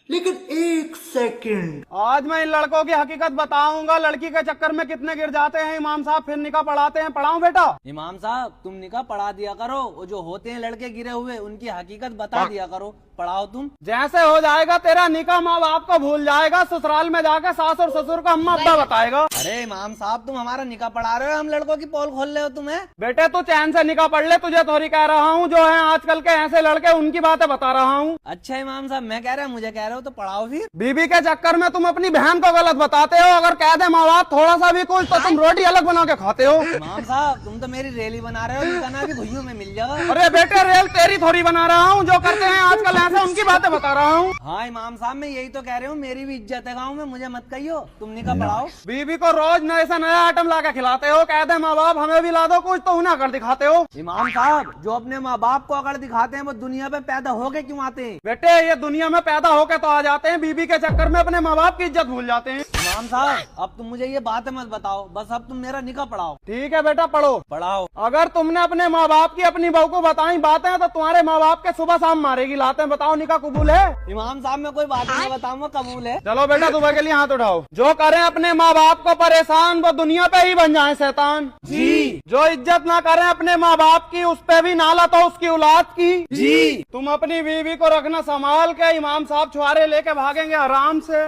लेकिन एक सेकंड, आज मैं इन लड़कों की हकीकत बताऊंगा। लड़की के चक्कर में कितने गिर जाते हैं इमाम साहब, फिर निकाह पढ़ाते हैं। पढ़ाऊं बेटा? इमाम साहब तुम निकाह पढ़ा दिया करो, वो जो होते हैं लड़के गिरे हुए उनकी हकीकत बता दिया करो, पढ़ाओ तुम। जैसे हो जाएगा तेरा निकाह माँ बाप को भूल जाएगा, ससुराल में जाके सास और ससुर को अम्मा अब्बा बताएगा। अरे इमाम साहब तुम हमारा निकाह पढ़ा रहे हो, हम लड़कों की पोल खोल रहे हो तुम्हें। बेटे तू चैन से निकाह पढ़ ले, तुझे थोड़ी कह रहा हूँ। जो है आजकल के ऐसे लड़के उनकी बातें बता रहा हूँ। अच्छा इमाम साहब मैं कह रहा हूँ, मुझे कह रहे हो तो पढ़ाओ फिर। बीबी के चक्कर में तुम अपनी बहन को गलत बताते हो। अगर कह दे माँ बाप थोड़ा सा भी कुछ तो तुम रोटी अलग बना के खाते हो। इमाम साहब तुम तो मेरी रैली बना रहे हो, निकाह भी भुइयों में मिल जाएगा। अरे बेटे रेल तेरी थोड़ी बना रहा हूँ, जो करते हैं आजकल ऐसे उनकी बातें बता रहा हूँ। हाँ इमाम साहब मैं यही तो कह रही हूँ, मेरी भी इज्जत है गाँव में, मुझे मत कहियो, तुम निकाह पढ़ाओ। बीबी को रोज नए से नया आइटम ला के खिलाते हो। कह दे माँ बाप हमें भी ला दो कुछ तो उन्हें कर दिखाते हो। इमाम साहब जो अपने माँ बाप को अगर दिखाते हैं वो दुनिया पे पैदा होके क्यों आते हैं? बेटे ये दुनिया में पैदा होके तो आ जाते हैं, बीबी के चक्कर में अपने माँ बाप की इज्जत भूल जाते हैं। इमाम साहब अब तुम मुझे ये बातें मत बताओ, बस अब तुम मेरा निकाह पढ़ाओ। ठीक है बेटा पढ़ो। पढ़ाओ। अगर तुमने अपने माँ बाप की अपनी बहू को बताई बातें तो तुम्हारे माँ बाप के सुबह शाम मारेगी लाते। बताओ निकाह कबूल है? इमाम साहब मैं कोई बात नहीं बताऊंगा, कबूल है। चलो बेटा सुबह के लिए हाथ उठाओ। जो करें अपने माँ बाप को परेशान वो दुनिया पे ही बन जाए शैतान। जी। जो इज्जत ना करें अपने माँ बाप की उस पे भी नाला तो उसकी औलाद की। जी। तुम अपनी बीवी को रखना संभाल के, इमाम साहब छुआरे लेके भागेंगे आराम से।